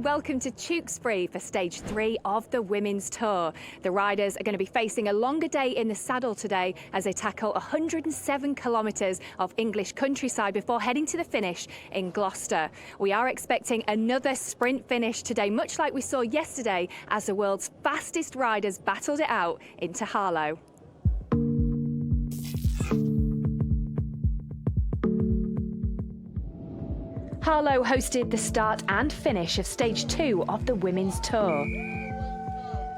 welcome to Tewkesbury for stage 3 of the Women's Tour. The riders are going to be facing a longer day in the saddle today as they tackle 107 kilometres of English countryside before heading to the finish in Gloucester. We are expecting another sprint finish today, much like we saw yesterday as the world's fastest riders battled it out into Harlow. Harlow hosted the start and finish of stage 2 of the Women's Tour.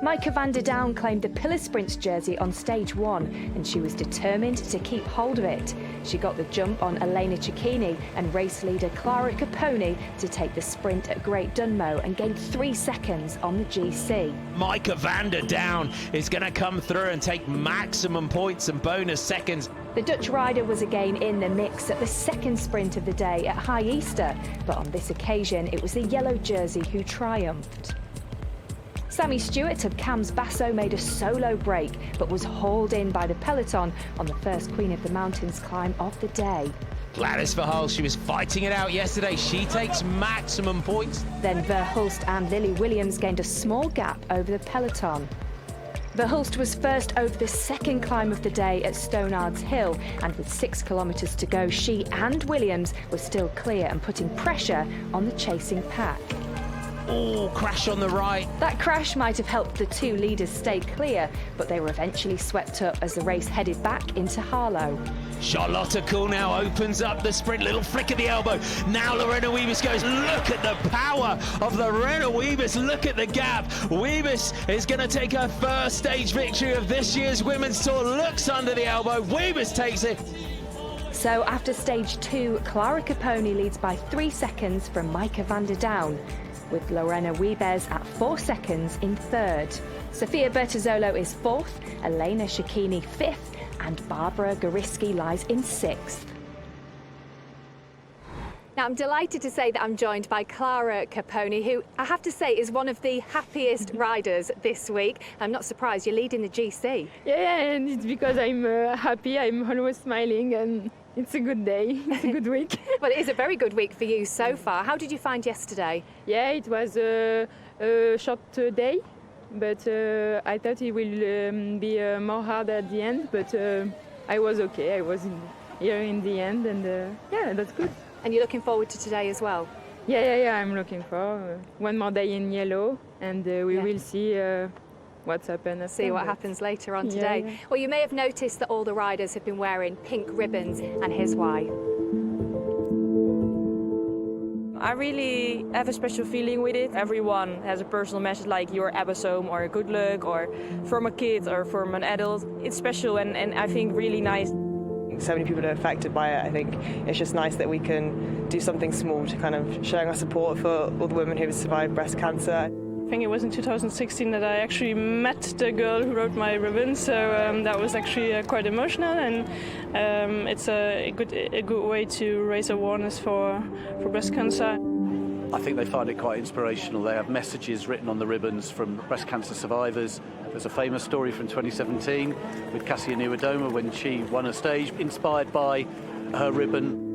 Micah van der Down claimed the Pillar Sprints jersey on stage 1 and she was determined to keep hold of it. She got the jump on Elena Cecchini and race leader Clara Caponi to take the sprint at Great Dunmow and gained 3 seconds on the GC. Micah van der Down is going to come through and take maximum points and bonus seconds. The Dutch rider was again in the mix at the second sprint of the day at High Easter, but on this occasion it was the yellow jersey who triumphed. Sammy Stewart of Cams Basso made a solo break, but was hauled in by the peloton on the first Queen of the Mountains climb of the day. Gladys Verhulst, she was fighting it out yesterday. She takes maximum points. Then Verhulst and Lily Williams gained a small gap over the peloton. Verhulst was first over the second climb of the day at Stonard's Hill, and with 6 kilometres to go, she and Williams were still clear and putting pressure on the chasing pack. Oh, crash on the right. That crash might have helped the two leaders stay clear, but they were eventually swept up as the race headed back into Harlow. Charlotte Kool now opens up the sprint, little flick of the elbow. Now Lorena Wiebes goes, look at the power of Lorena Wiebes, look at the gap. Wiebes is going to take her first stage victory of this year's Women's Tour, looks under the elbow, Wiebes takes it. So after stage 2, Clara Caponi leads by 3 seconds from Micah van der Down, with Lorena Wiebes at 4 seconds in third. Sofia Bertazzolo is 4th, Elena Cecchini 5th, and Barbara Goriski lies in 6th. Now, I'm delighted to say that I'm joined by Clara Caponi, who I have to say is one of the happiest riders this week. I'm not surprised, you're leading the GC. Yeah, and it's because I'm happy, I'm always smiling, and it's a good day, it's a good week. Well, it is a very good week for you so far. How did you find yesterday? Yeah, it was a short day, but I thought it will be more hard at the end, but I was okay. I was here in the end, and yeah, that's good. And you're looking forward to today as well? Yeah, I'm looking for one more day in yellow, and we will see what's happened. See what happens later on today. Yeah. Well, you may have noticed that all the riders have been wearing pink ribbons, and here's why. I really have a special feeling with it. Everyone has a personal message, like your episode or good luck, or from a kid or from an adult. It's special and I think really nice. So many people are affected by it. I think it's just nice that we can do something small to kind of showing our support for all the women who have survived breast cancer. I think it was in 2016 that I actually met the girl who wrote my ribbon, so that was actually quite emotional, and it's a good way to raise awareness for breast cancer. I think they find it quite inspirational. They have messages written on the ribbons from breast cancer survivors. There's a famous story from 2017 with Cassia Niewiadoma when she won a stage inspired by her ribbon.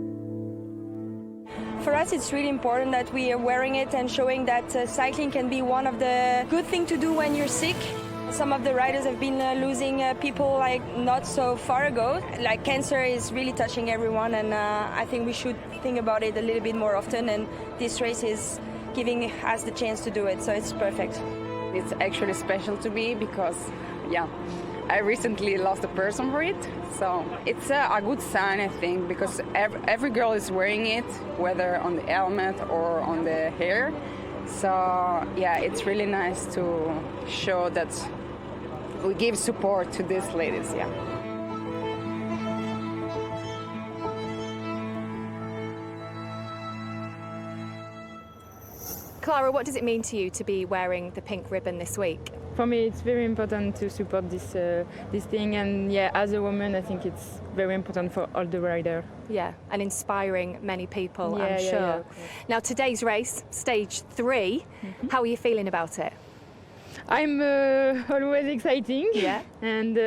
For us, it's really important that we are wearing it and showing that cycling can be one of the good things to do when you're sick. Some of the riders have been losing people like not so far ago. Like cancer is really touching everyone, and I think we should think about it a little bit more often, and this race is giving us the chance to do it, so it's perfect. It's actually special to me because, yeah, I recently lost a person for it, so it's a good sign, I think, because every girl is wearing it, whether on the helmet or on the hair. So, yeah, it's really nice to show that we give support to these ladies, yeah. Clara, what does it mean to you to be wearing the pink ribbon this week? For me, it's very important to support this thing, and yeah, as a woman, I think it's very important for all the riders. Yeah, and inspiring many people, Yeah, I'm yeah, sure. yeah, Now, today's race, stage 3, how are you feeling about it? I'm always exciting. Yeah. And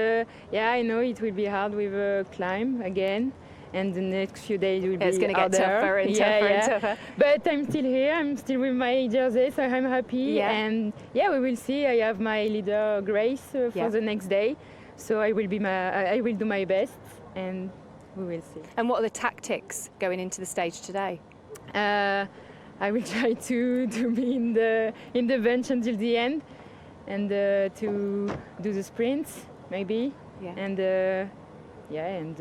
yeah, I know it will be hard with a climb again. and the next few days will be It's going to get harder. tougher and tougher and tougher. But I'm still here. I'm still with my jersey, so I'm happy. Yeah. And yeah, we will see. I have my leader Grace for the next day, so I will do my best, and we will see. And what are the tactics going into the stage today? I will try to be in the bench until the end, and to do the sprints maybe, and the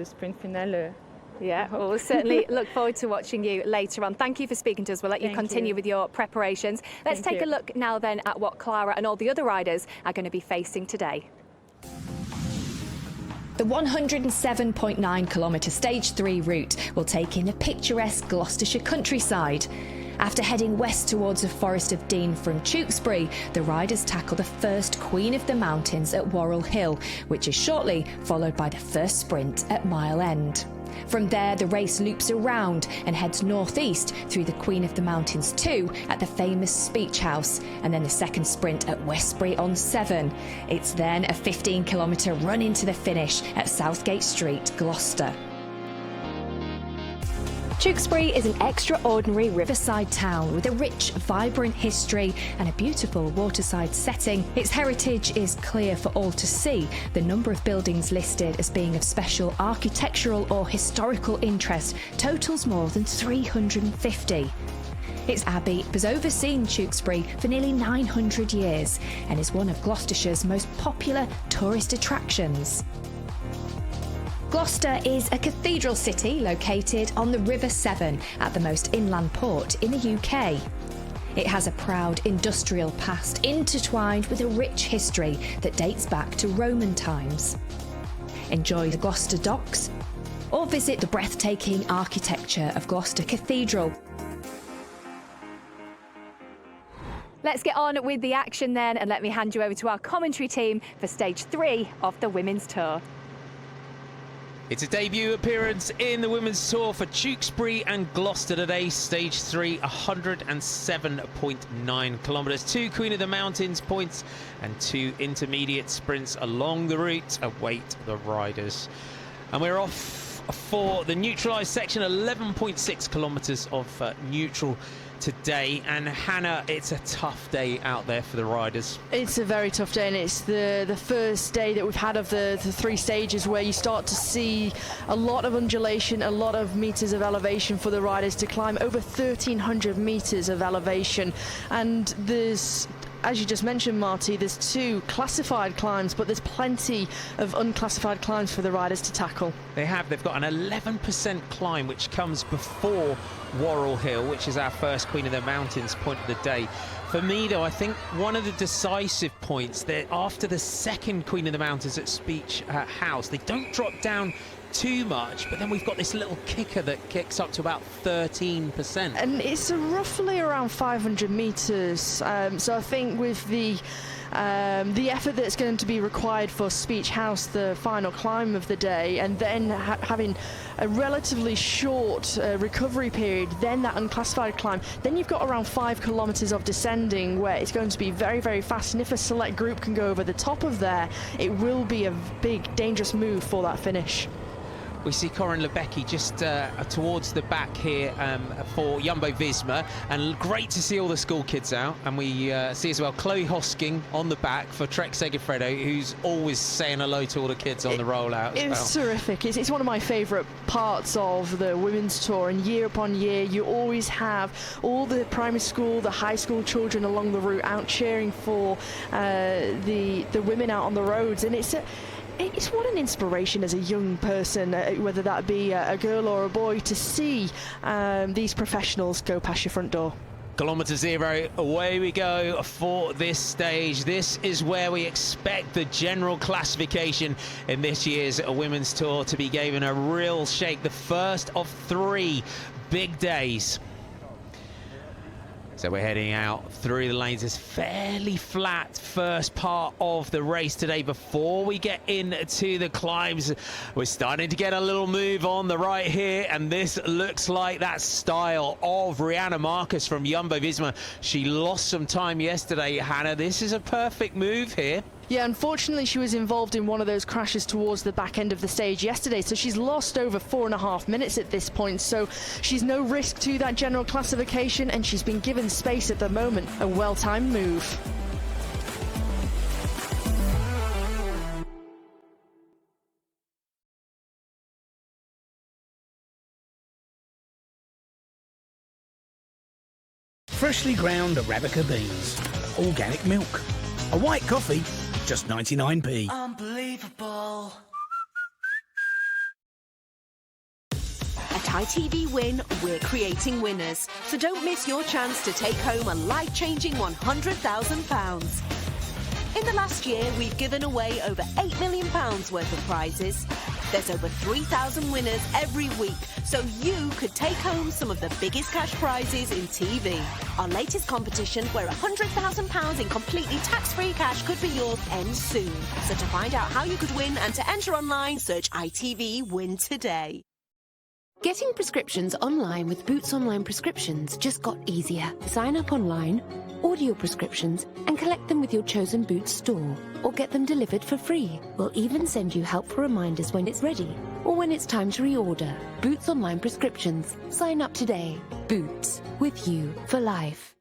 sprint finale. Yeah, well, we'll certainly look forward to watching you later on. Thank you for speaking to us. We'll let you continue with your preparations. Let's take a look now then at what Clara and all the other riders are going to be facing today. The 107.9 kilometre Stage 3 route will take in a picturesque Gloucestershire countryside. After heading west towards the Forest of Dean from Tewkesbury, the riders tackle the first Queen of the Mountains at Worrell Hill, which is shortly followed by the first sprint at Mile End. From there, the race loops around and heads northeast through the Queen of the Mountains 2 at the famous Speech House, and then the second sprint at Westbury-on-Severn. It's then a 15-kilometre run into the finish at Southgate Street, Gloucester. Tewkesbury is an extraordinary riverside town with a rich, vibrant history and a beautiful waterside setting. Its heritage is clear for all to see. The number of buildings listed as being of special architectural or historical interest totals more than 350. Its abbey has overseen Tewkesbury for nearly 900 years and is one of Gloucestershire's most popular tourist attractions. Gloucester is a cathedral city located on the River Severn at the most inland port in the UK. It has a proud industrial past intertwined with a rich history that dates back to Roman times. Enjoy the Gloucester docks or visit the breathtaking architecture of Gloucester Cathedral. Let's get on with the action then, and let me hand you over to our commentary team for Stage 3 of the Women's Tour. It's a debut appearance in the Women's Tour for Tewkesbury and Gloucester today. Stage 3, 107.9 kilometres. 2 Queen of the Mountains points and 2 intermediate sprints along the route await the riders. And we're off for the neutralised section, 11.6 kilometres of neutral today. And Hannah, it's a tough day out there for the riders. It's a very tough day, and it's the first day that we've had of the 3 stages where you start to see a lot of undulation, a lot of metres of elevation for the riders to climb, over 1,300 metres of elevation. And there's, as you just mentioned, Marty, there's 2 classified climbs, but there's plenty of unclassified climbs for the riders to tackle. They've got an 11% climb, which comes before Worrell Hill, which is our first Queen of the Mountains point of the day. For me, though, I think one of the decisive points that after the second Queen of the Mountains at Speech House, they don't drop down too much, but then we've got this little kicker that kicks up to about 13%. And it's roughly around 500 metres, so I think with the effort that's going to be required for Speech House, the final climb of the day, and then having a relatively short recovery period, then that unclassified climb, then you've got around 5 kilometres of descending where it's going to be very, very fast, and if a select group can go over the top of there, it will be a big, dangerous move for that finish. We see Corinne Lebecki just towards the back here for Jumbo-Visma, and great to see all the school kids out. And we see as well Chloe Hosking on the back for Trek Segafredo, who's always saying hello to all the kids on the rollout. It's terrific. It's one of my favourite parts of the Women's Tour, and year upon year you always have all the primary school, the high school children along the route out cheering for the women out on the roads, and it's what an inspiration as a young person, whether that be a girl or a boy, to see these professionals go past your front door. Kilometre 0, away we go for this stage. This is where we expect the general classification in this year's Women's Tour to be given a real shake. The first of 3 big days. So we're heading out through the lanes. It's fairly flat first part of the race today. Before we get into the climbs, we're starting to get a little move on the right here, and this looks like that style of Rihanna Marcus from Jumbo-Visma. She lost some time yesterday, Hannah. This is a perfect move here. Yeah, unfortunately she was involved in one of those crashes towards the back end of the stage yesterday, so she's lost over 4.5 minutes at this point, so she's no risk to that general classification, and she's been given space at the moment. A well-timed move. Freshly ground Arabica beans, organic milk, a white coffee, just 99p. Unbelievable. At ITV Win, we're creating winners. So don't miss your chance to take home a life-changing £100,000. In the last year, we've given away over £8 million worth of prizes. There's over 3,000 winners every week, so you could take home some of the biggest cash prizes in TV. Our latest competition, where £100,000 in completely tax-free cash could be yours, ends soon. So to find out how you could win and to enter online, search ITV Win today. Getting prescriptions online with Boots Online Prescriptions just got easier. Sign up online, order your prescriptions, and collect them with your chosen Boots store. Or get them delivered for free. We'll even send you helpful reminders when it's ready, or when it's time to reorder. Boots Online Prescriptions. Sign up today. Boots. With you for life.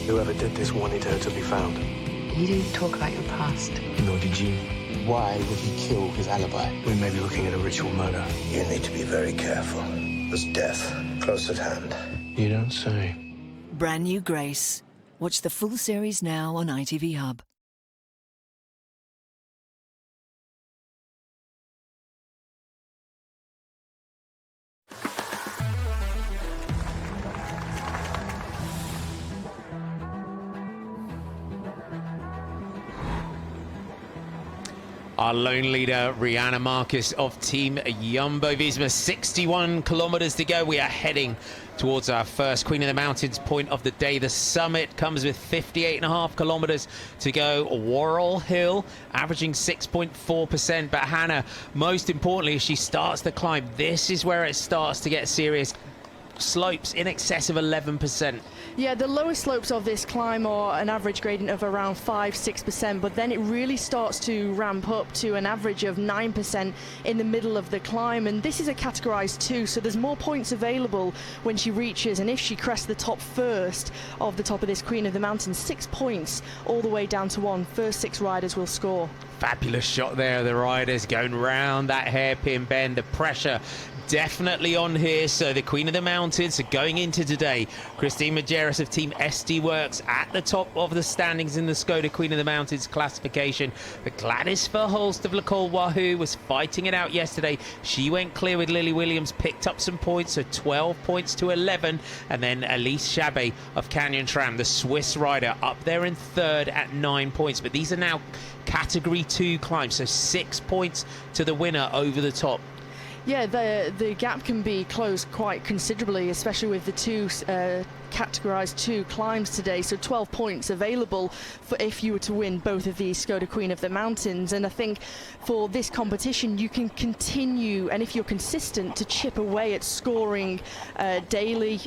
Whoever did this wanted her to be found. You didn't talk about your past. Nor did you. Why would he kill his alibi? We may be looking at a ritual murder. You need to be very careful. There's death close at hand. You don't say. Brand new Grace. Watch the full series now on ITV Hub. Our lone leader, Rihanna Marcus of Team Jumbo-Visma. 61 kilometers to go. We are heading towards our first Queen of the Mountains point of the day. The summit comes with 58.5 kilometers to go. Worrell Hill averaging 6.4%. But Hannah, most importantly, as she starts the climb, this is where it starts to get serious. Slopes in excess of 11%. Yeah, the lowest slopes of this climb are an average gradient of around 5-6%, but then it really starts to ramp up to an average of 9% in the middle of the climb, and this is a categorized 2, so there's more points available when she reaches, and if she crests the top first of the top of this Queen of the Mountains, 6 points all the way down to 1. First 6 riders will score. Fabulous shot there, the riders going round that hairpin bend. The pressure definitely on here, so the Queen of the Mountains are going into today. Christine Majerus of Team SD Works at the top of the standings in the Skoda Queen of the Mountains classification. But Gladys Verhulst of Le Col Wahoo was fighting it out yesterday. She went clear with Lily Williams, picked up some points, so 12 points to 11. And then Elise Chabet of Canyon Tram, the Swiss rider, up there in third at 9 points. But these are now Category 2 climbs, so 6 points to the winner over the top. Yeah, the gap can be closed quite considerably, especially with the two categorized 2 climbs today, so 12 points available for if you were to win both of these Skoda Queen of the Mountains. And I think for this competition you can continue, and if you're consistent, to chip away at scoring daily.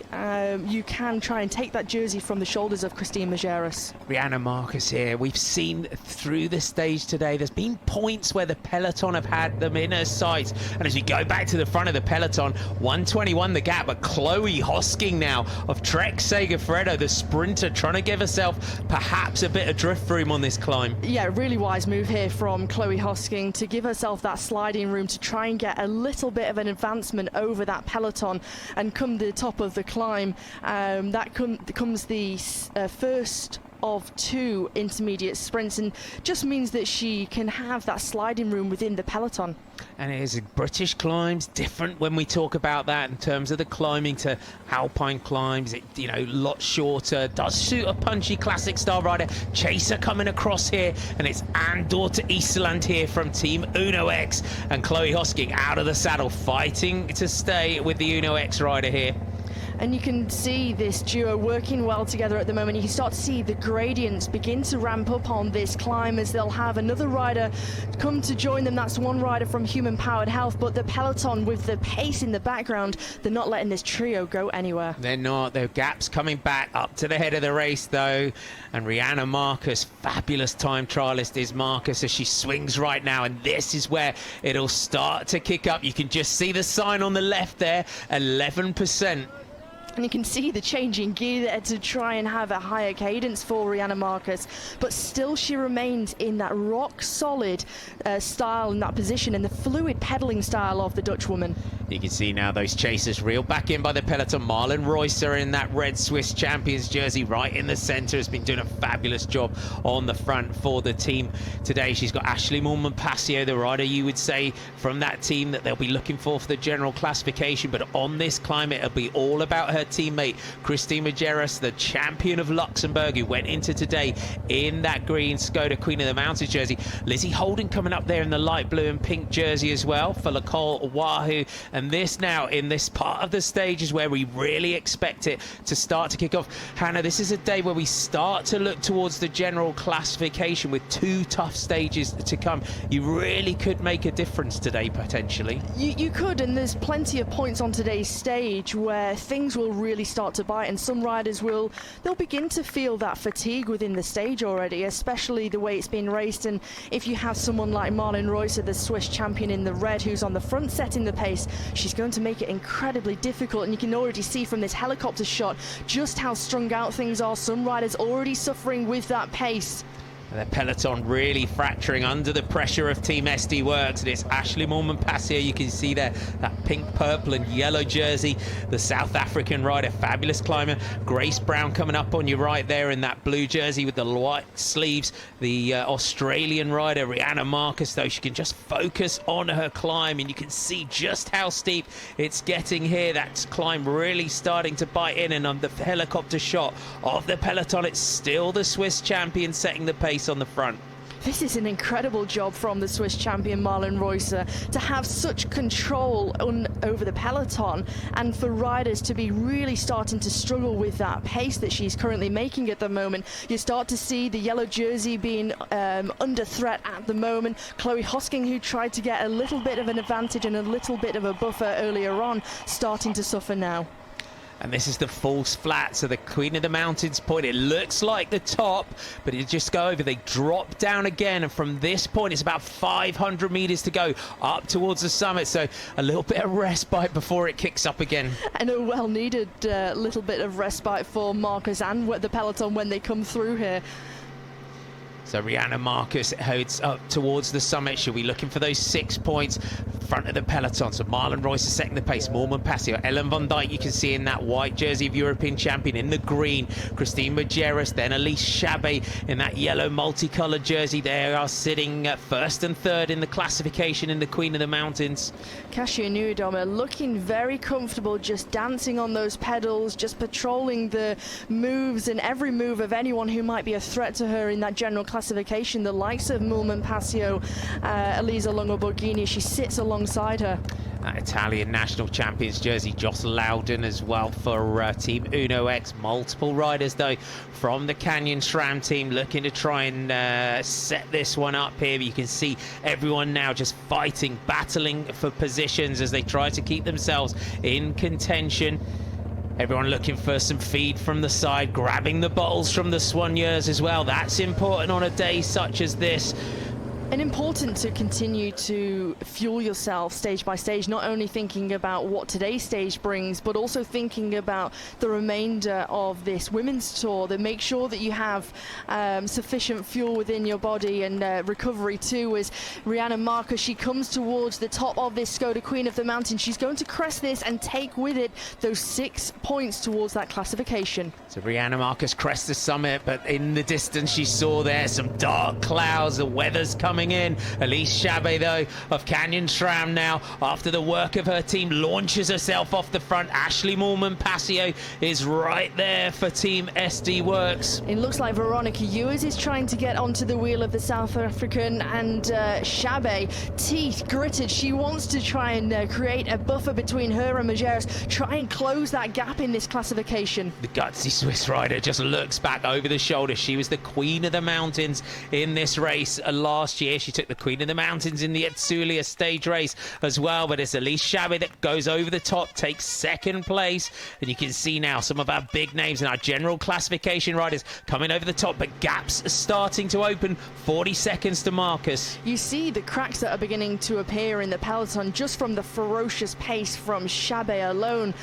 You can try and take that jersey from the shoulders of Christine Majerus. Rihanna Marcus here. We've seen through the stage today there's been points where the peloton have had them in her sights, and as we go back to the front of the peloton, 1:21 the gap, but Chloe Hosking now of Trek Segafredo, the sprinter, trying to give herself perhaps a bit of drift room on this climb. Yeah, really wise move here from Chloe Hosking to give herself that sliding room to try and get a little bit of an advancement over that peloton, and come the top of the climb, that comes the first of 2 intermediate sprints, and just means that she can have that sliding room within the peloton. And it is British climbs, different when we talk about that in terms of the climbing to alpine climbs. It, you know, a lot shorter, does suit a punchy classic style rider. Chaser coming across here, and it's Anne-Dorthe Easterland here from Team Uno X, and Chloe Hosking out of the saddle, fighting to stay with the Uno X rider here. And you can see this duo working well together at the moment. You can start to see the gradients begin to ramp up on this climb as they'll have another rider come to join them. That's one rider from Human Powered Health, but the peloton with the pace in the background, they're not letting this trio go anywhere. They're not. The gap's coming back up to the head of the race though, and Rihanna Marcus, fabulous time trialist is Marcus as she swings right now, and this is where it'll start to kick up. You can just see the sign on the left there, 11%. And you can see the changing gear there to try and have a higher cadence for Rihanna Marcus, but still she remains in that rock solid style in that position, and the fluid pedaling style of the Dutch woman. You can see now those chasers reeled back in by the peloton. Marlon Reusser in that red Swiss champions jersey right in the centre has been doing a fabulous job on the front for the team today. She's got Ashley Moolman-Passio, the rider you would say from that team that they'll be looking for the general classification, but on this climb it'll be all about her teammate Christine Majerus, the champion of Luxembourg, who went into today in that green Skoda Queen of the Mountains jersey. Lizzie Holden coming up there in the light blue and pink jersey as well for Nicole Wahoo. And this now in this part of the stage is where we really expect it to start to kick off. Hannah, this is a day where we start to look towards the general classification with 2 tough stages to come. You really could make a difference today potentially. You could, and there's plenty of points on today's stage where things will really start to bite, and some riders they'll begin to feel that fatigue within the stage already, especially the way it's been raced. And if you have someone like Marlon Reusser, the Swiss champion in the red, who's on the front setting the pace, she's going to make it incredibly difficult. And you can already see from this helicopter shot just how strung out things are. Some riders already suffering with that pace. The peloton really fracturing under the pressure of Team SD Works, and it's Ashley Moolman-Passio. You can see there that pink, purple and yellow jersey, the South African rider, fabulous climber. Grace Brown coming up on your right there in that blue jersey with the white sleeves. The Australian rider Rihanna Marcus, though, she can just focus on her climb, and you can see just how steep it's getting here. That climb really starting to bite in, and on the helicopter shot of the peloton, it's still the Swiss champion setting the pace on the front. This is an incredible job from the Swiss champion Marlon Reusser to have such control over the peloton, and for riders to be really starting to struggle with that pace that she's currently making at the moment. You start to see the yellow jersey being under threat at the moment. Chloe Hosking, who tried to get a little bit of an advantage and a little bit of a buffer earlier on, starting to suffer now. And this is the false flat, so the Queen of the Mountains point, it looks like the top, but it just go over, they drop down again, and from this point it's about 500 meters to go up towards the summit, so a little bit of respite before it kicks up again. And a well needed little bit of respite for Marcus and the peloton when they come through here. So Rihanna Marcus heads up towards the summit. She'll be looking for those 6 points front of the peloton. So Marlon Reusser setting the pace. Moolman-Passio, Ellen van Dijk, you can see in that white jersey of European champion in the green. Christine Majerus, then Elise Chabet in that yellow multicolored jersey. They are sitting at 1st and 3rd in the classification in the Queen of the Mountains. Kasia Nieuwendamme looking very comfortable, just dancing on those pedals, just patrolling the moves and every move of anyone who might be a threat to her in that general classification. The likes of Moolman-Passio, Elisa Longo-Borghini, she sits alongside her. That Italian national champions jersey, Joss Loudon as well for Team Uno X. Multiple riders though from the Canyon SRAM team looking to try and set this one up here. But you can see everyone now just fighting, battling for positions as they try to keep themselves in contention. Everyone looking for some feed from the side, grabbing the bottles from the soigneurs as well. That's important on a day such as this. And important to continue to fuel yourself stage by stage, not only thinking about what today's stage brings, but also thinking about the remainder of this women's tour, that make sure that you have sufficient fuel within your body and recovery too. As Rihanna Marcus, she comes towards the top of this Skoda Queen of the Mountain. She's going to crest this and take with it those 6 points towards that classification. So Rihanna Marcus crests the summit, but in the distance she saw there some dark clouds, the weather's coming in. Elise Chabet, though, of Canyon SRAM now, after the work of her team, launches herself off the front. Ashley Moolman-Passio is right there for Team SD Works. It looks like Veronica Ewers is trying to get onto the wheel of the South African, and Chabet, teeth gritted. She wants to try and create a buffer between her and Majerus, try and close that gap in this classification. The gutsy Swiss rider just looks back over the shoulder. She was the Queen of the Mountains in this race last year. She took the Queen of the Mountains in the Etsulia stage race as well, but it's Elise Chabet that goes over the top, takes second place, and you can see now some of our big names in our general classification riders coming over the top, but gaps are starting to open. 40 seconds to Marcus. You see the cracks that are beginning to appear in the peloton just from the ferocious pace from Chabet alone.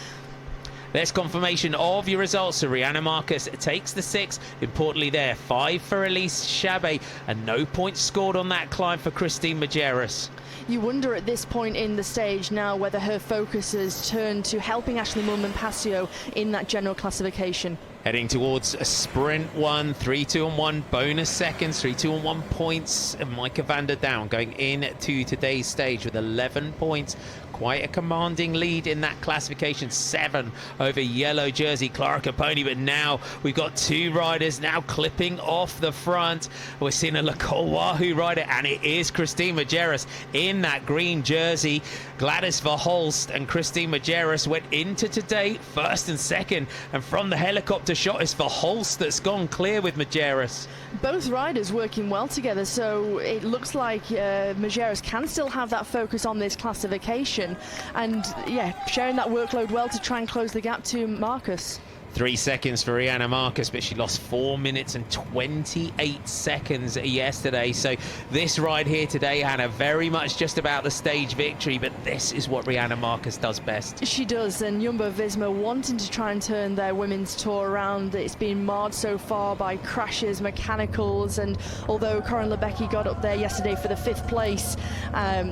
There's confirmation of your results. So Rihanna Marcus takes the 6. Importantly there, 5 for Elise Chabet, and no points scored on that climb for Christine Majerus. You wonder at this point in the stage now whether her focus has turned to helping Ashley Moolman-Passio in that general classification. Heading towards a sprint 1, 3, 2 and 1 bonus seconds, 3, 2 and 1 points. And Micah van der Down going into today's stage with 11 points. Quite a commanding lead in that classification, 7 over yellow jersey Clara Caponi. But now we've got 2 riders now clipping off the front. We're seeing a Nicole Wahoo rider, and it is Christine Majerus in that green jersey. Gladys Verholst and Christine Majerus went into today first and second, and from the helicopter shot is Verholst that's gone clear with Majerus. Both riders working well together, so it looks like Majerus can still have that focus on this classification, and yeah, sharing that workload well to try and close the gap to Marcus. 3 seconds for Rihanna Marcus, but she lost 4 minutes and 28 seconds yesterday. So this ride here today, Hannah, very much just about the stage victory, but this is what Rihanna Marcus does best. She does, and Jumbo-Visma wanting to try and turn their women's tour around. It's been marred so far by crashes, mechanicals, and although Corinne Lebecki got up there yesterday for the 5th place,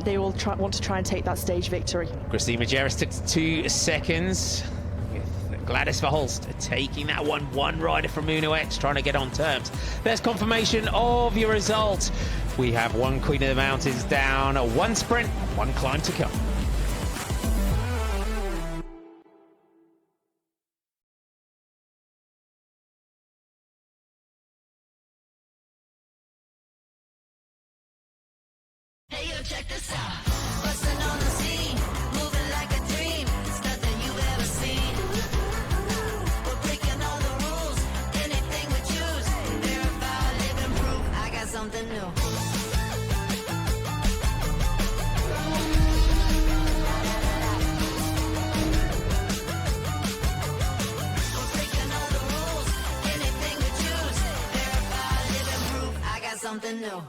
they will want to try and take that stage victory. Christine Majerus took 2 seconds. Gladys Verholst taking that one rider from Uno X trying to get on terms. There's confirmation of your result. We have 1 Queen of the Mountains down, 1 sprint, 1 climb to come. Hey, yo, check this out. Bustin' on the scene, moving like a dream. It's nothing you've ever seen. We're breaking all the rules, anything we choose. Verify, live and prove. I got something new. We're breaking all the rules, anything we choose. Verify, live and prove. I got something new.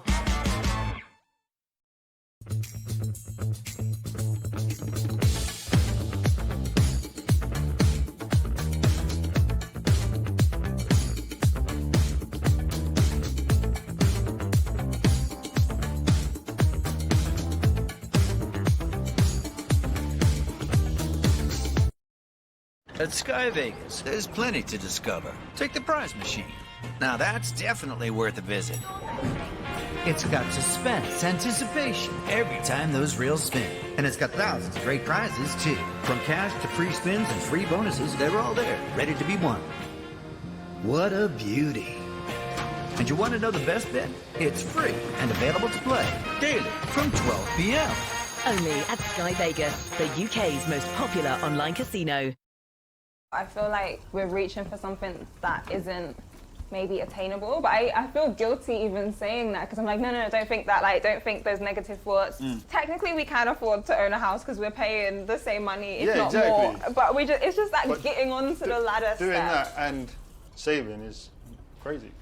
At Sky Vegas, there's plenty to discover. Take the prize machine. Now that's definitely worth a visit. It's got suspense, anticipation every time those reels spin. And it's got thousands of great prizes, too. From cash to free spins and free bonuses, they're all there, ready to be won. What a beauty. And you want to know the best bit? It's free and available to play daily from 12 p.m. Only at Sky Vegas, the UK's most popular online casino. I feel like we're reaching for something that isn't maybe attainable, but I feel guilty even saying that, because I'm like, no, don't think that, like, don't think those negative thoughts. Technically, we can afford to own a house because we're paying the same money, if not more. But it's just that getting onto the ladder doing step. that and saving is crazy.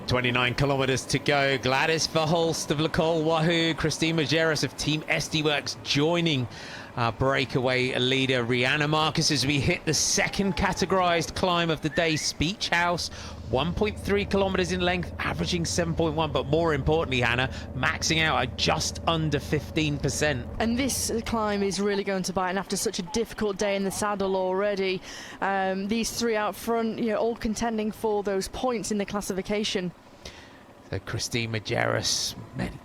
29 kilometers to go. Gladys Verhulst of Lecole Wahoo, Christine Majerus of Team SD Works joining our breakaway leader Rihanna Marcus as we hit the second categorized climb of the day, Speech House. 1.3 kilometers in length, averaging 7.1, but more importantly, Hannah, maxing out at just under 15%. And this climb is really going to bite, and after such a difficult day in the saddle already, these three out front, you know, all contending for those points in the classification. So Christine Majerus,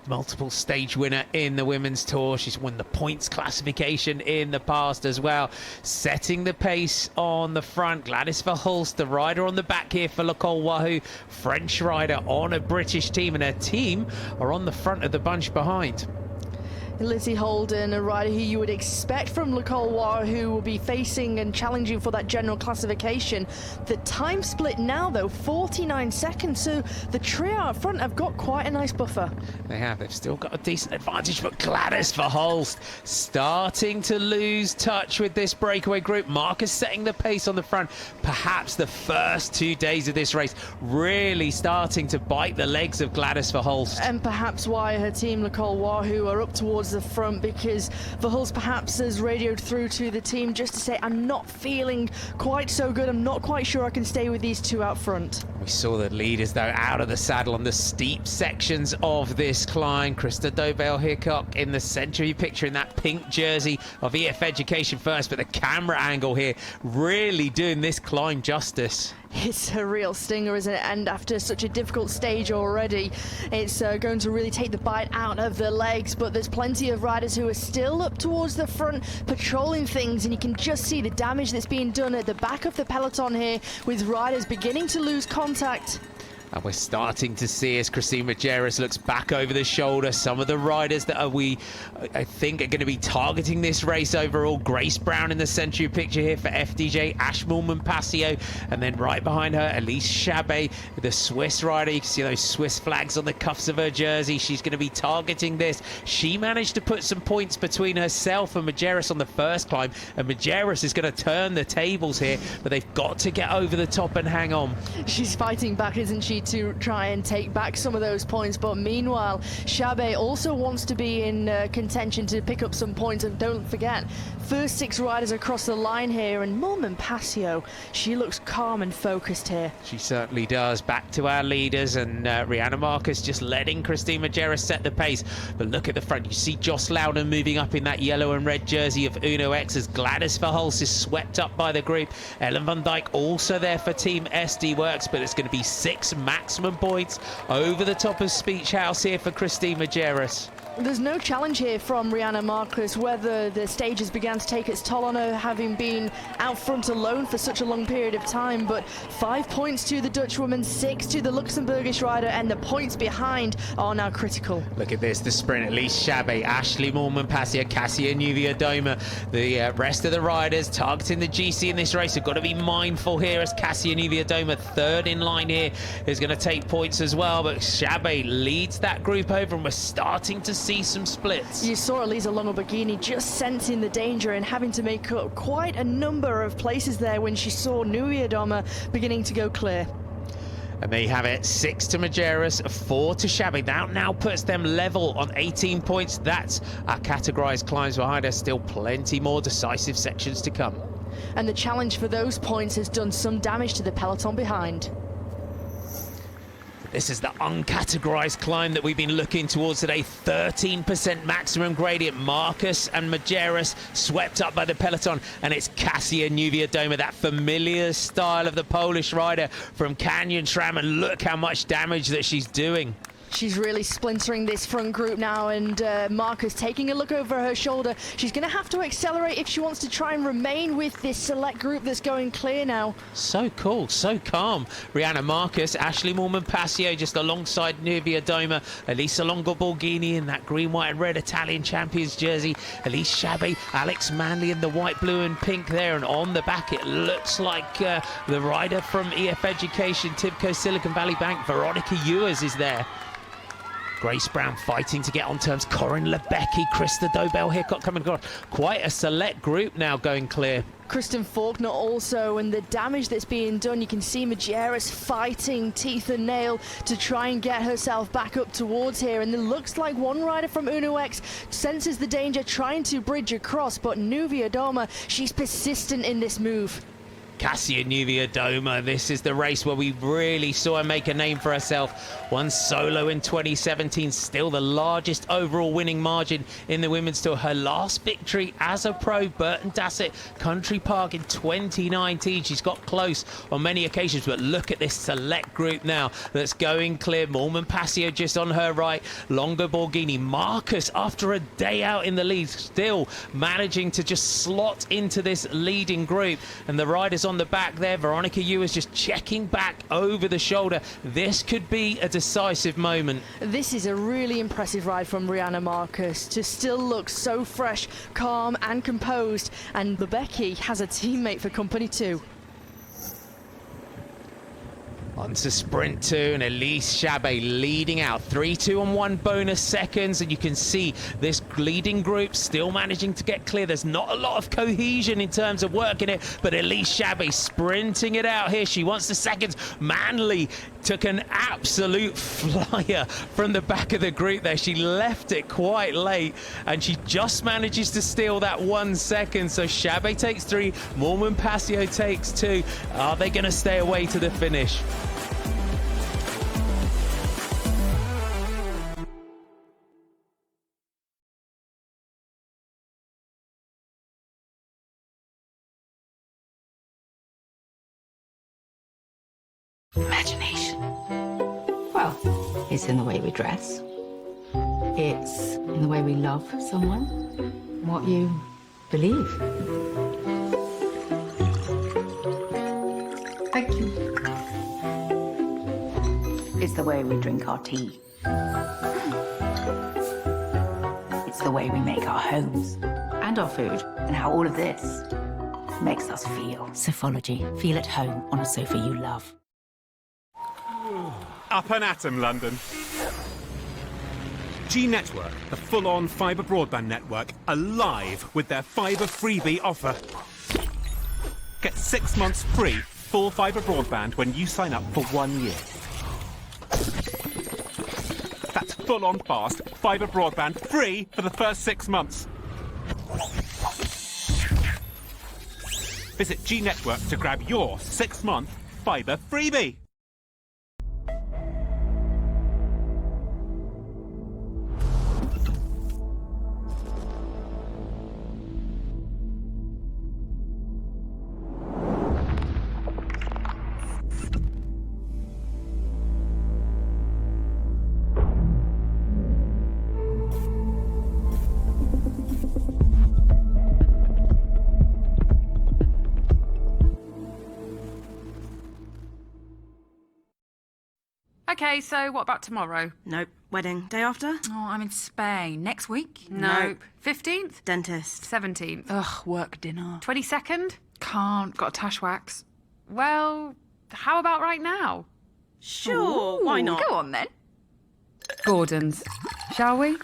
multiple stage winner in the Women's Tour. She's won the points classification in the past as well. Setting the pace on the front. Gladys Verhulst, the rider on the back here for Lecole Wahoo. French rider on a British team, and her team are on the front of the bunch behind. Lizzie Holden, a rider who you would expect from Lecole Wahoo, will be facing and challenging for that general classification. The time split now, though, 49 seconds, so the trio out front have got quite a nice buffer. They have. They've still got a decent advantage, but Gladys Verhulst starting to lose touch with this breakaway group. Marcus setting the pace on the front. Perhaps the first 2 days of this race really starting to bite the legs of Gladys Verhulst. And perhaps why her team, Lecole Wahoo, are up towards the front, because Verhulst perhaps has radioed through to the team just to say, I'm not feeling quite so good, I'm not quite sure I can stay with these two out front. We saw the leaders, though, out of the saddle on the steep sections of this climb. Krista Dobell-Hickok in the centre. You picture in that pink jersey of EF Education First, but the camera angle here really doing this climb justice. It's a real stinger, isn't it? And after such a difficult stage already, it's going to really take the bite out of the legs. But there's plenty of riders who are still up towards the front, patrolling things, and you can just see the damage that's being done at the back of the peloton here, with riders beginning to lose contact. And we're starting to see, as Christine Majerus looks back over the shoulder, some of the riders that I think are going to be targeting this race overall. Grace Brown in the century picture here for FDJ, Ash Moolman-Pasio, and then right behind her, Elise Chabet, the Swiss rider. You can see those Swiss flags on the cuffs of her jersey. She's going to be targeting this. She managed to put some points between herself and Majerus on the first climb, and Majerus is going to turn the tables here, but they've got to get over the top and hang on. She's fighting back, isn't she, to try and take back some of those points, but meanwhile Chabet also wants to be in contention to pick up some points. And don't forget, first 6 riders across the line here, and Moolman-Pasio, she looks calm and focused here. She certainly does. Back to our leaders, and Rihanna Marcus just letting Christine Majerus set the pace. But look at the front, you see Joss Loudon moving up in that yellow and red jersey of Uno X as Gladys Verhulst is swept up by the group. Ellen van Dijk also there for Team SD Works, but it's going to be 6 maximum points over the top of Speech House here for Christine Majerus. There's no challenge here from Rihanna Marcus, whether the stages began to take its toll on her, having been out front alone for such a long period of time. But 5 points to the Dutch woman, 6 to the Luxembourgish rider, and the points behind are now critical. Look at this, the sprint. Elise Chabet, Ashley Moolman-Pasio, Cassia Nuvia-Doma. The rest of the riders targeting the GC in this race have got to be mindful here, as Cassia Nuvia-Doma, third in line here, is going to take points as well. But Chabet leads that group over, and we're starting to see some splits. You saw Elisa Longo-Borghini just sensing the danger and having to make up quite a number of places there when she saw Nuvia-Doma beginning to go clear. And there you have it, 6 to Majerus, 4 to Chabet. That now puts them level on 18 points. That's our categorised climbs behind us. Still plenty more decisive sections to come. And the challenge for those points has done some damage to the peloton behind. This is the uncategorized climb that we've been looking towards today. 13% maximum gradient. Marcus and Majerus swept up by the peloton, and it's Cassia Nuvia-Doma, that familiar style of the Polish rider from Canyon SRAM, and look how much damage that she's doing. She's really splintering this front group now, and Marcus taking a look over her shoulder. She's going to have to accelerate if she wants to try and remain with this select group that's going clear now. So cool, so calm. Rihanna Marcus, Ashley Moolman-Pasio just alongside Nuvia-Doma, Elisa Longo-Borghini in that green, white and red Italian champions jersey, Elise Chabet, Alex Manley in the white, blue and pink there, and on the back it looks like the rider from EF Education, Tibco Silicon Valley Bank, Veronica Ewers is there. Grace Brown fighting to get on terms. Corinne Lebecki, Krista Dobell-Hickok coming across. Quite a select group now going clear. Kristen Faulkner also, and the damage that's being done. You can see Majerus fighting teeth and nail to try and get herself back up towards here, and it looks like one rider from Uno X senses the danger, trying to bridge across, but Niewiadoma, she's persistent in this move. Kasia Niewiadoma, this is the race where we really saw her make a name for herself. Won solo in 2017, still the largest overall winning margin in the Women's Tour. Her last victory as a pro, Burton Dassett Country Park in 2019. She's got close on many occasions, but look at this select group now that's going clear. Mormon Passio just on her right, Longo Borghini. Marcus, after a day out in the lead, still managing to just slot into this leading group, and the riders on the back there. Veronica Ewers just checking back over the shoulder. This could be a decisive moment. This is a really impressive ride from Rihanna Marcus to still look so fresh, calm and composed, and Lebecky has a teammate for company too. On to sprint 2, and Elise Chabet leading out. 3, 2 and 1 bonus seconds, and you can see this leading group still managing to get clear. There's not a lot of cohesion in terms of working it, but Elise Chabet sprinting it out here. She wants the seconds. Manley took an absolute flyer from the back of the group there. She left it quite late, and she just manages to steal that 1 second. So Chabet takes 3, Mormon Passio takes 2. Are they going to stay away to the finish? Imagination. Well, it's in the way we dress. It's in the way we love someone. What you believe. Thank you. It's the way we drink our tea. It's the way we make our homes and our food, and how all of this makes us feel. Sophology. Feel at home on a sofa you love. Up and atom, London. G-Network, the full-on fibre broadband network, alive with their fibre freebie offer. Get 6 months free full fibre broadband when you sign up for 1 year. That's full-on fast fibre broadband free for the first 6 months. Visit G-Network to grab your 6-month fibre freebie. Okay, so what about tomorrow? Nope. Wedding. Day after? Oh, I'm in Spain. Next week? Nope. 15th? Dentist. 17th? Ugh, work dinner. 22nd? Can't. Got a tash wax. Well, how about right now? Sure, Ooh, why not? Go on then. Gordon's. Shall we?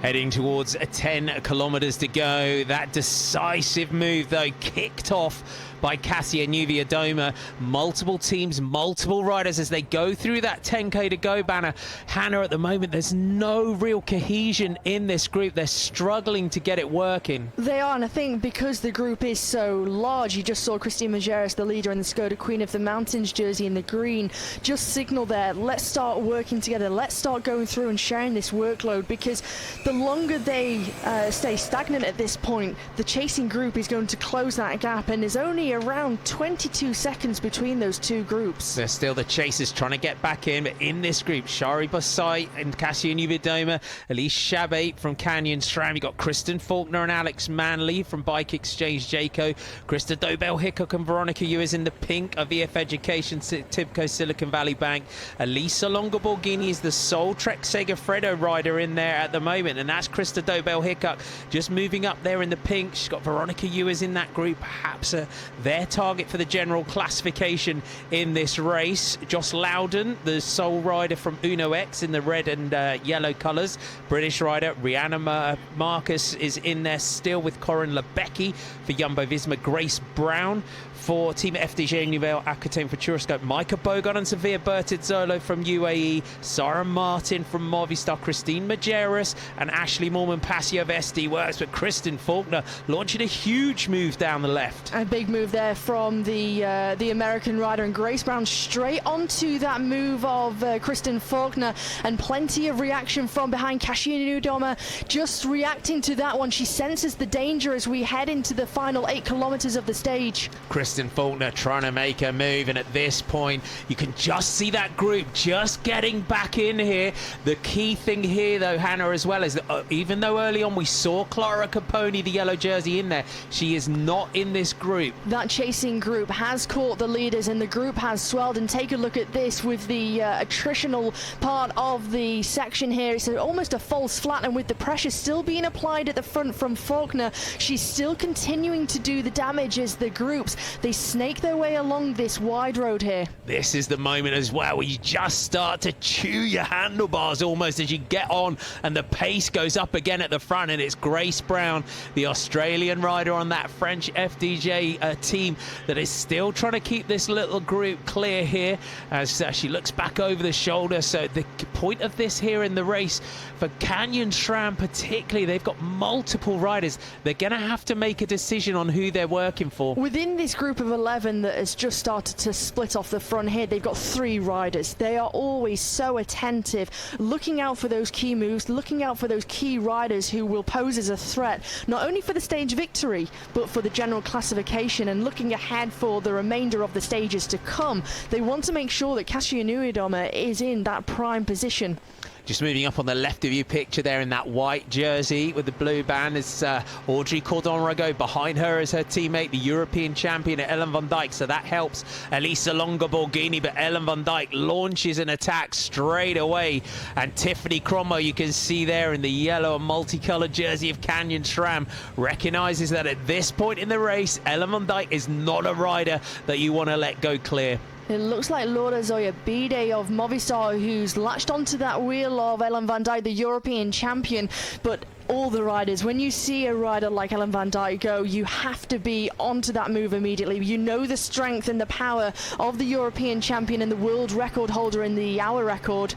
Heading towards 10 kilometres to go. That decisive move, though, kicked off by Kasia Niewiadoma. Multiple teams, multiple riders as they go through that 10k to go banner. Hannah, at the moment, there's no real cohesion in this group. They're struggling to get it working. They are, and I think because the group is so large, you just saw Christine Majerus, the leader in the Skoda Queen of the Mountains jersey in the green, just signal there, let's start working together, let's start going through and sharing this workload, because the longer they stay stagnant at this point, the chasing group is going to close that gap, and there's only around 22 seconds between those two groups. There's still the chasers trying to get back in, but in this group, Shari Bossai and Kasia Niewiadoma, Elise Chabet from Canyon SRAM, you've got Kristen Faulkner and Alex Manley from Bike Exchange Jayco, Krista Dobell-Hickok and Veronica Ewers in the pink of EF Education, Tibco Silicon Valley Bank. Elisa Longo Borghini is the sole Trek Segafredo rider in there at the moment. and that's Krista Dobell-Hickok just moving up there in the pink. She's got Veronica Ewers in that group, perhaps their target for the general classification in this race. Joss Loudon, the sole rider from Uno X in the red and yellow colours. British rider Rihanna Marcus is in there still with Corinne Lebecki for Jumbo-Visma. Grace Brown for Team FDJ Nouvelle Aquitaine Futuroscope. Micah Bogon and Sevilla Bertizzolo from UAE. Sarah Martin from Movistar. Christine Majerus and Ashley Mormon-Passio of SD Works. But Kristen Faulkner launching a huge move down the left. A big move there from the American rider, and Grace Brown straight onto that move of Kristen Faulkner, and plenty of reaction from behind. Kasia Nudoma just reacting to that one. She senses the danger as we head into the final 8 kilometers of the stage. Kristen Faulkner trying to make a move, and at this point you can just see that group just getting back in here. The key thing here though, Hannah, as well, is that even though early on we saw Clara Caponi, the yellow jersey, in there, she is not in this group. That chasing group has caught the leaders and the group has swelled, and take a look at this with the attritional part of the section here. It's almost a false flat, and with the pressure still being applied at the front from Faulkner, she's still continuing to do the damage as the groups, they snake their way along this wide road here. This is the moment as well where you just start to chew your handlebars almost as you get on, and the pace goes up again at the front, and it's Grace Brown, the Australian rider on that French FDJ team, that is still trying to keep this little group clear here as she looks back over the shoulder. So the point of this here in the race for Canyon SRAM particularly, they've got multiple riders. They're going to have to make a decision on who they're working for. Within this group of 11 that has just started to split off the front here, they've got 3 riders. They are always so attentive, looking out for those key moves, looking out for those key riders who will pose as a threat, not only for the stage victory, but for the general classification, and looking ahead for the remainder of the stages to come. They want to make sure that Kasia Nudoma is in that prime position. Just moving up on the left of your picture there in that white jersey with the blue band is Audrey Cordon-Rago. Behind her is her teammate, the European champion, Ellen van Dijk. So that helps Elisa Longa-Borghini, but Ellen van Dijk launches an attack straight away. And Tiffany Cromwell, you can see there in the yellow and multicolored jersey of Canyon SRAM, recognises that at this point in the race, Ellen van Dijk is not a rider that you want to let go clear. It looks like Laura Zoya-Bide of Movistar who's latched onto that wheel of Ellen van Dijk, the European champion. But all the riders, when you see a rider like Ellen van Dijk go, you have to be onto that move immediately. You know the strength and the power of the European champion and the world record holder in the hour record.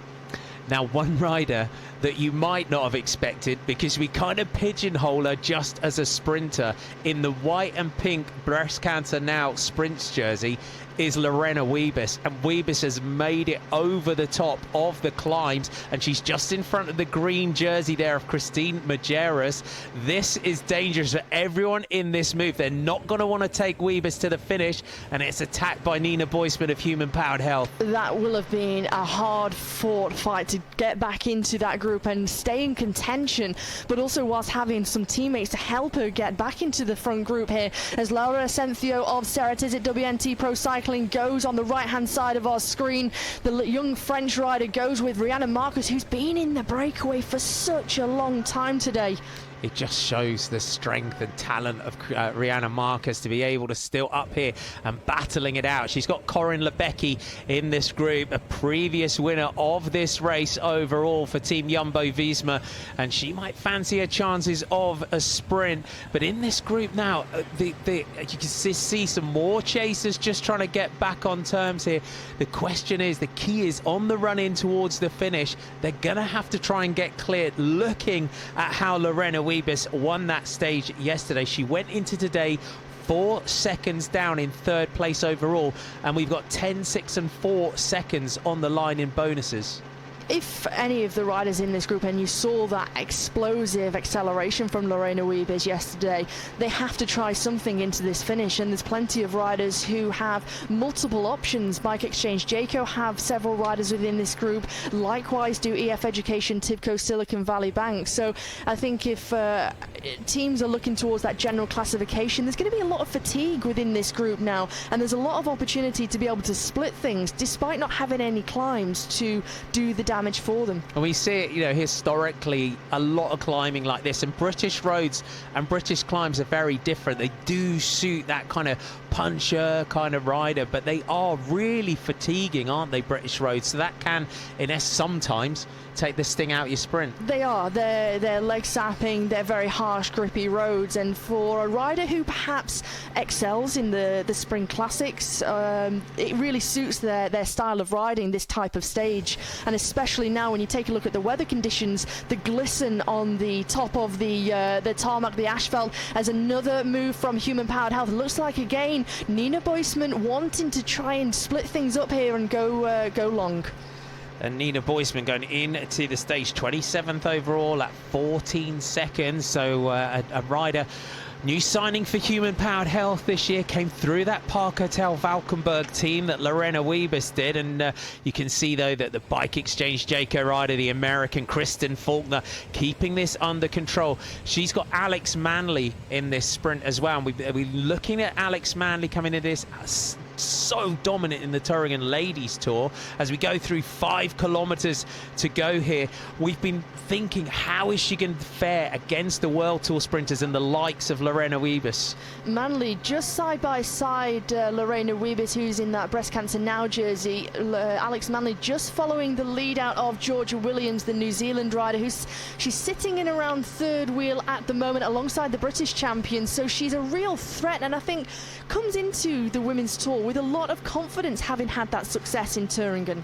Now, one rider that you might not have expected, because we kind of pigeonhole her just as a sprinter in the white and pink Breast Cancer Now sprints jersey, is Lorena Wiebes, and Wiebes has made it over the top of the climbs, and she's just in front of the green jersey there of Christine Majerus. This is dangerous for everyone in this move. They're not going to want to take Wiebes to the finish, and it's attacked by Nina Boisman of Human Powered Health. That will have been a hard-fought fight to get back into that group and stay in contention, but also whilst having some teammates to help her get back into the front group here, as Laura Asencio of Ceratizit WNT Pro Cycling goes on the right-hand side of our screen. The young French rider goes with Rihanna Marcus, who's been in the breakaway for such a long time today. It just shows the strength and talent of Rihanna Marcus to be able to still up here and battling it out. She's got Corinne Lebecki in this group, a previous winner of this race overall for Team Jumbo-Visma, and she might fancy her chances of a sprint. But in this group now, you can see some more chasers just trying to get back on terms here. The question is, the key is on the run in towards the finish. They're going to have to try and get cleared, looking at how Lorena Wiebes won that stage yesterday. She went into today 4 seconds down in 3rd place overall, and we've got 10, 6 and 4 seconds on the line in bonuses. If any of the riders in this group, and you saw that explosive acceleration from Lorena Wiebes yesterday, they have to try something into this finish, and there's plenty of riders who have multiple options. Bike Exchange Jayco have several riders within this group, likewise do EF Education, Tibco, Silicon Valley Bank. So I think if teams are looking towards that general classification, there's going to be a lot of fatigue within this group now, and there's a lot of opportunity to be able to split things despite not having any climbs to do the damage for them. And we see it, you know, historically, a lot of climbing like this, and British roads and British climbs are very different. They do suit that kind of puncher kind of rider, but they are really fatiguing, aren't they, British roads? So that can, in essence, sometimes take the sting out your sprint. They are. They're leg sapping, they're very harsh, grippy roads, and for a rider who perhaps excels in the Spring Classics, it really suits their style of riding, this type of stage. And especially now when you take a look at the weather conditions, the glisten on the top of the tarmac, the asphalt, as another move from Human Powered Health. It looks like, again, Nina Boisman wanting to try and split things up here and go long. And Nina Boisman going into the stage 27th overall at 14 seconds. So a rider, new signing for Human Powered Health this year, came through that Park Hotel Valkenburg team that Lorena Wiebes did. And you can see, though, that the Bike Exchange Jayco rider, the American Kristen Faulkner, keeping this under control. She's got Alex Manley in this sprint as well. And we're looking at Alex Manley coming into this so dominant in the Touringen Ladies Tour. As we go through 5 kilometers to go here, we've been thinking, how is she going to fare against the World Tour sprinters and the likes of Lorena Wiebes? Manley just side by side, Lorena Wiebes, who's in that Breast Cancer Now jersey. Alex Manley just following the lead out of Georgia Williams, the New Zealand rider, she's sitting in around third wheel at the moment alongside the British champion. So she's a real threat, and I think comes into the Women's Tour with a lot of confidence, having had that success in Thuringen.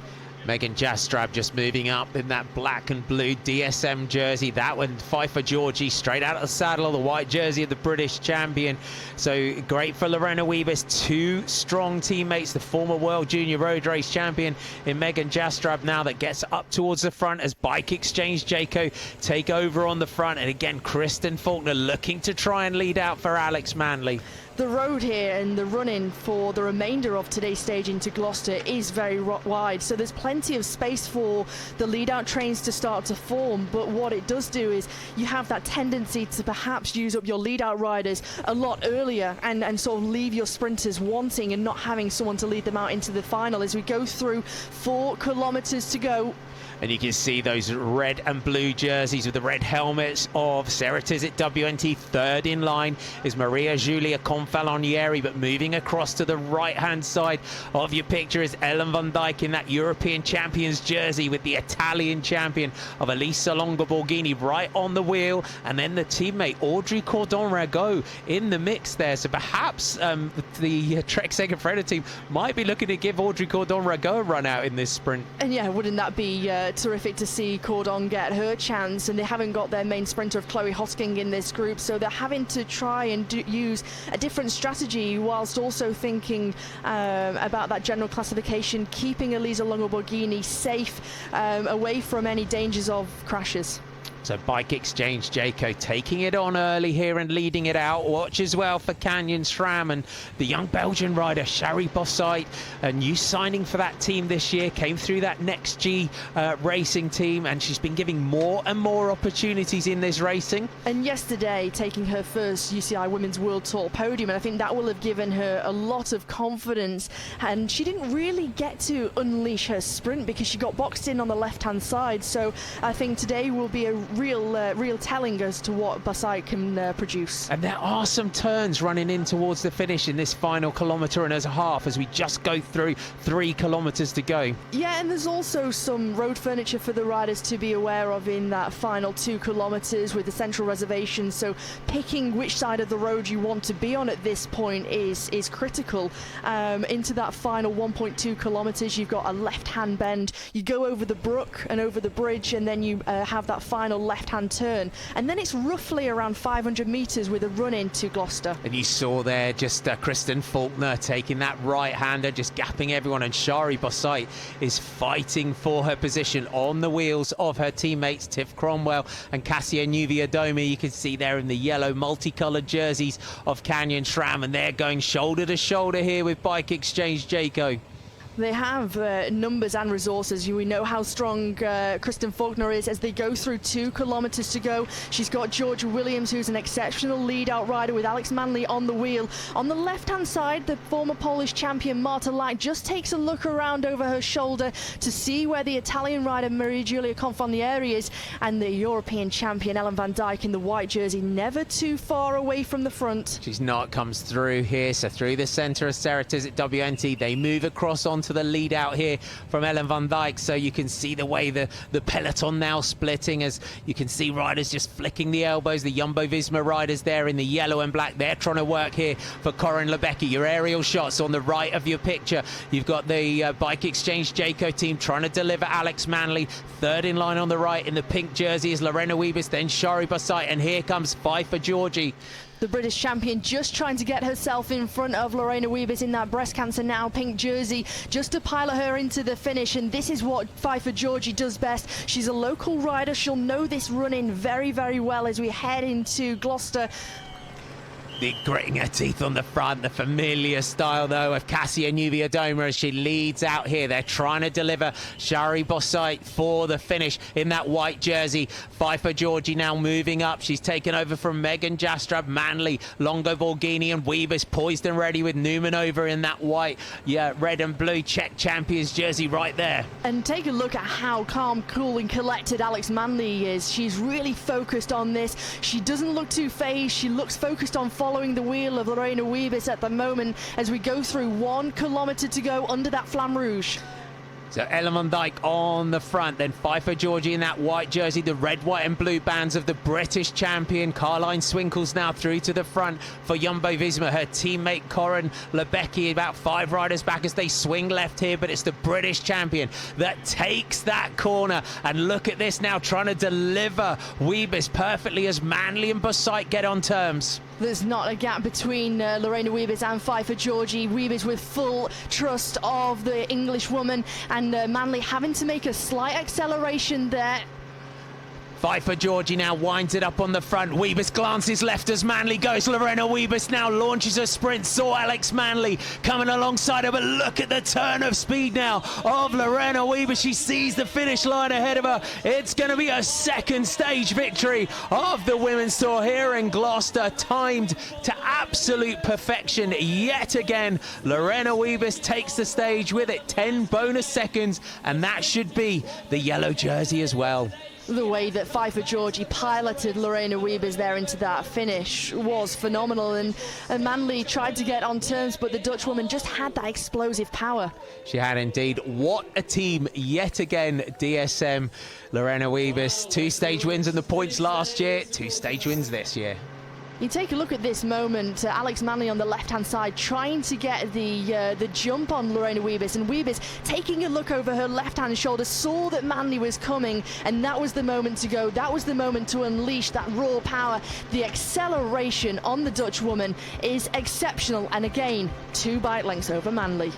Megan Jastrab just moving up in that black and blue DSM jersey. That one, Pfeiffer Georgie, straight out of the saddle of the white jersey of the British champion. So great for Lorena Wiebes. 2 strong teammates, the former World Junior Road Race champion in Megan Jastrab now, that gets up towards the front as Bike Exchange Jayco take over on the front. And again, Kristen Faulkner looking to try and lead out for Alex Manley. The road here and the run-in for the remainder of today's stage into Gloucester is very wide, so there's plenty of space for the lead-out trains to start to form. But what it does do is you have that tendency to perhaps use up your lead-out riders a lot earlier and sort of leave your sprinters wanting and not having someone to lead them out into the final as we go through 4 kilometers to go. And you can see those red and blue jerseys with the red helmets of Sarah Tizet WNT. Third in line is Maria Giulia Confalonieri, but moving across to the right-hand side of your picture is Ellen van Dijk in that European Champions jersey with the Italian champion of Elisa Longo Borghini right on the wheel. And then the teammate Audrey Cordon-Ragot in the mix there. So perhaps the Trek Segafredo team might be looking to give Audrey Cordon-Ragot a run out in this sprint. And yeah, wouldn't that be terrific to see Cordon get her chance? And they haven't got their main sprinter of Chloe Hosking in this group, so they're having to try and use a different strategy whilst also thinking about that general classification, keeping Elisa Longo Borghini safe, away from any dangers of crashes. So Bike Exchange Jayco taking it on early here and leading it out. Watch as well for Canyon SRAM and the young Belgian rider Shari Bossite, a new signing for that team this year, came through that Next G racing team, and she's been giving more and more opportunities in this racing. And yesterday taking her first UCI Women's World Tour podium, and I think that will have given her a lot of confidence. And she didn't really get to unleash her sprint because she got boxed in on the left-hand side. So I think today will be a real telling as to what Bossite can produce. And there are some turns running in towards the finish in this final kilometre and a half as we just go through 3 kilometres to go. Yeah, and there's also some road furniture for the riders to be aware of in that final 2 kilometres with the central reservation. So picking which side of the road you want to be on at this point is critical. Into that final 1.2 kilometres, you've got a left-hand bend. You go over the brook and over the bridge, and then you have that final left-hand turn, and then it's roughly around 500 metres with a run into Gloucester. And you saw there just Kristen Faulkner taking that right-hander, just gapping everyone, and Shari Bossite is fighting for her position on the wheels of her teammates Tiff Cromwell and Cassia Nuviadomi. You can see there in the yellow multicoloured jerseys of Canyon SRAM, and they're going shoulder to shoulder here with Bike Exchange Jayco. They have numbers and resources. We know how strong Kristen Faulkner is as they go through 2 kilometres to go. She's got Georgia Williams, who's an exceptional lead-out rider, with Alex Manley on the wheel. On the left-hand side, the former Polish champion Marta Lack just takes a look around over her shoulder to see where the Italian rider Maria Giulia Confonieri is, and the European champion Ellen van Dijk in the white jersey never too far away from the front. She's not, comes through here, so through the centre of Ceretis at WNT. They move across onto the lead out here from Ellen van Dijk, so you can see the way the peloton now splitting, as you can see riders just flicking the elbows. The Jumbo-Visma riders there in the yellow and black, they're trying to work here for Corinne Lebecki. Your aerial shots on the right of your picture. You've got the Bike Exchange Jayco team trying to deliver Alex Manley. Third in line on the right in the pink jersey is Lorena Wiebes, then Shari Bossait, and here comes Pfeiffer Georgie. The British champion just trying to get herself in front of Lorena Wiebes in that Breast Cancer Now pink jersey, just to pilot her into the finish. And this is what Pfeiffer Georgie does best. She's a local rider. She'll know this run-in very, very well as we head into Gloucester. The gritting her teeth on the front, the familiar style, though, of Cassia Nubiadoma as she leads out here. They're trying to deliver Shari Bossait for the finish in that white jersey. Pfeiffer Georgie now moving up. She's taken over from Megan Jastrab, Manley, Longo Borghini and Wiebes poised and ready with Newman over in that white, red and blue Czech champions jersey right there. And take a look at how calm, cool and collected Alex Manley is. She's really focused on this. She doesn't look too phased. She looks focused on following the wheel of Lorena Wiebes at the moment as we go through 1 kilometre to go under that Flamme Rouge. So Ellen van Dijk on the front, then Pfeiffer Georgie in that white jersey, the red, white and blue bands of the British champion. Caroline Swinkles now through to the front for Jumbo-Visma. Her teammate Corinne Lebecki about 5 riders back as they swing left here, but it's the British champion that takes that corner. And look at this now, trying to deliver Wiebes perfectly as Manley and Bossait get on terms. There's not a gap between Lorena Wiebes and Pfeiffer Georgie. Wiebes with full trust of the English woman, and Manley having to make a slight acceleration there. Pfeiffer Georgie now winds it up on the front. Wiebes glances left as Manley goes. Lorena Wiebes now launches a sprint. Saw Alex Manley coming alongside her, but look at the turn of speed now of Lorena Wiebes. She sees the finish line ahead of her. It's going to be a second stage victory of the Women's Tour here in Gloucester, timed to absolute perfection yet again. Lorena Wiebes takes the stage with it, 10 bonus seconds, and that should be the yellow jersey as well. The way that Pfeiffer Georgie piloted Lorena Wiebes there into that finish was phenomenal, and Manley tried to get on terms, but the Dutch woman just had that explosive power. She had indeed. What a team yet again, DSM. Lorena Wiebes, 2 stage wins in the points last year, 2 stage wins this year. You take a look at this moment, Alex Manley on the left-hand side trying to get the jump on Lorena Wiebes, and Wiebes taking a look over her left-hand shoulder, saw that Manley was coming, and that was the moment to go. That was the moment to unleash that raw power. The acceleration on the Dutch woman is exceptional, and again, 2 bike lengths over Manley.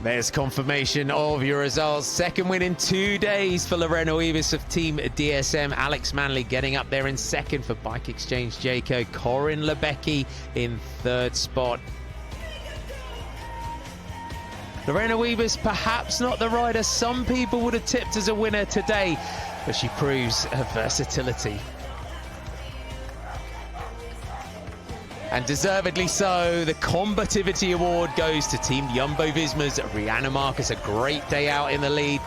There's confirmation of your results. Second win in 2 days for Lorena Wiebes of Team DSM. Alex Manley getting up there in second for Bike Exchange Jayco. Corinne Lebecki in 3rd spot. Lorena Wiebes, perhaps not the rider some people would have tipped as a winner today, but she proves her versatility. And deservedly so, the Combativity Award goes to Team Jumbo-Visma's Rianne Marcus. A great day out in the lead.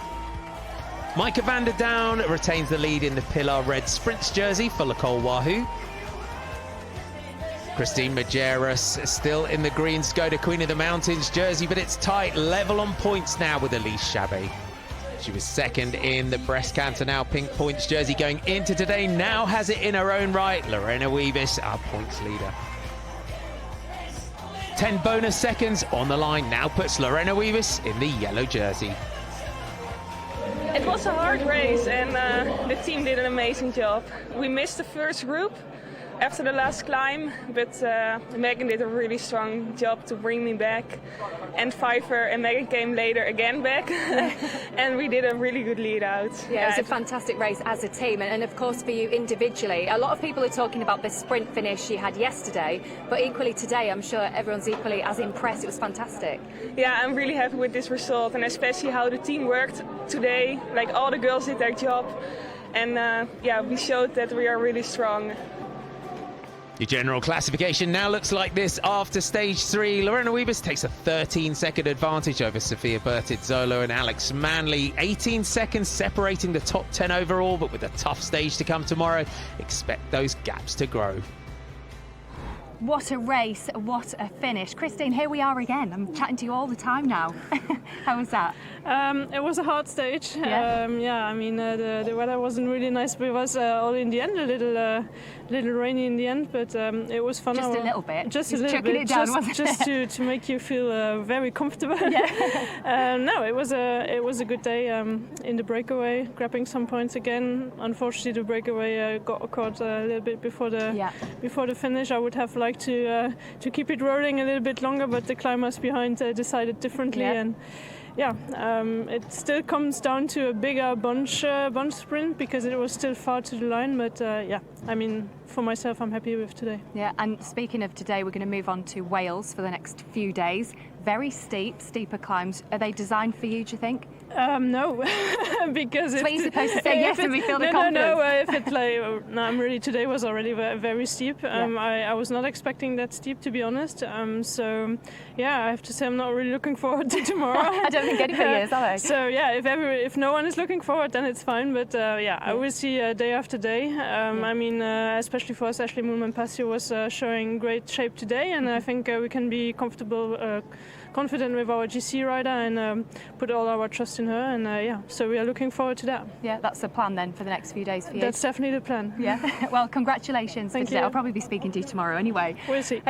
Micah van der Down retains the lead in the Pilar Red Sprints jersey for Nicole Wahoo. Christine Majerus still in the green Skoda Queen of the Mountains jersey, but it's tight, level on points now with Elise Chabet. She was second in the Breast Cancer Now pink points jersey going into today, now has it in her own right. Lorena Wiebes, our points leader. 10 bonus seconds on the line now puts Lorena Wiebes in the yellow jersey. It was a hard race, and the team did an amazing job. We missed the first group, after the last climb, but Megan did a really strong job to bring me back. And Pfeiffer and Megan came later again back, and we did a really good lead out. Yeah, it was a fantastic race as a team, and of course for you individually. A lot of people are talking about the sprint finish you had yesterday, but equally today, I'm sure everyone's equally as impressed. It was fantastic. Yeah, I'm really happy with this result, and especially how the team worked today. Like all the girls did their job, and yeah, we showed that we are really strong. Your general classification now looks like this after stage 3. Lorena Wiebes takes a 13-second advantage over Sofia Bertit-Zola and Alex Manley. 18 seconds separating the top 10 overall, but with a tough stage to come tomorrow, expect those gaps to grow. What a race, what a finish. Christine, here we are again. I'm chatting to you all the time now. How was that? It was a hard stage. Yeah, I mean, the weather wasn't really nice, but it was all in the end a little rainy in the end, but it was fun. Just a little bit. Just a little bit. It down, just to make you feel very comfortable. Yeah. No, it was a good day in the breakaway, grabbing some points again. Unfortunately, the breakaway got caught a little bit before the finish. I would have liked to keep it rolling a little bit longer, but the climbers behind decided differently. And it still comes down to a bigger bunch sprint because it was still far to the line. But I mean, for myself, I'm happy with today. Yeah, and speaking of today, we're going to move on to Wales for the next few days. Very steeper climbs. Are they designed for you, do you think? No, because that's what you're supposed to say. Yes, and we feel the confidence. No. If it's like, no, I'm really. Today was already very steep. I was not expecting that steep, to be honest. So, yeah, I have to say I'm not really looking forward to tomorrow. I don't think anybody is, are they? So yeah, if no one is looking forward, then it's fine. But I will see day after day. I mean, especially for us, Ashley Moolman-Pasio was showing great shape today, and I think we can be confident with our GC rider and put all our trust in her, and so we are looking forward to that. Yeah, that's the plan then for the next few days for you. That's definitely the plan. Yeah. Well, congratulations for today. I'll probably be speaking to you tomorrow anyway. We'll see.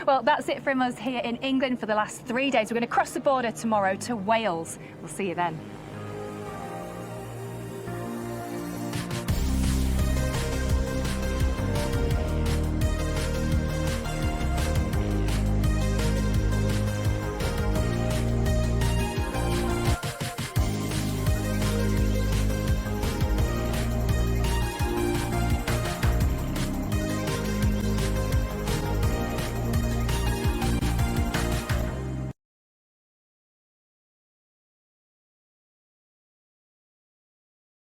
Well, that's it from us here in England for the last 3 days. We're going to cross the border tomorrow to Wales. We'll see you then.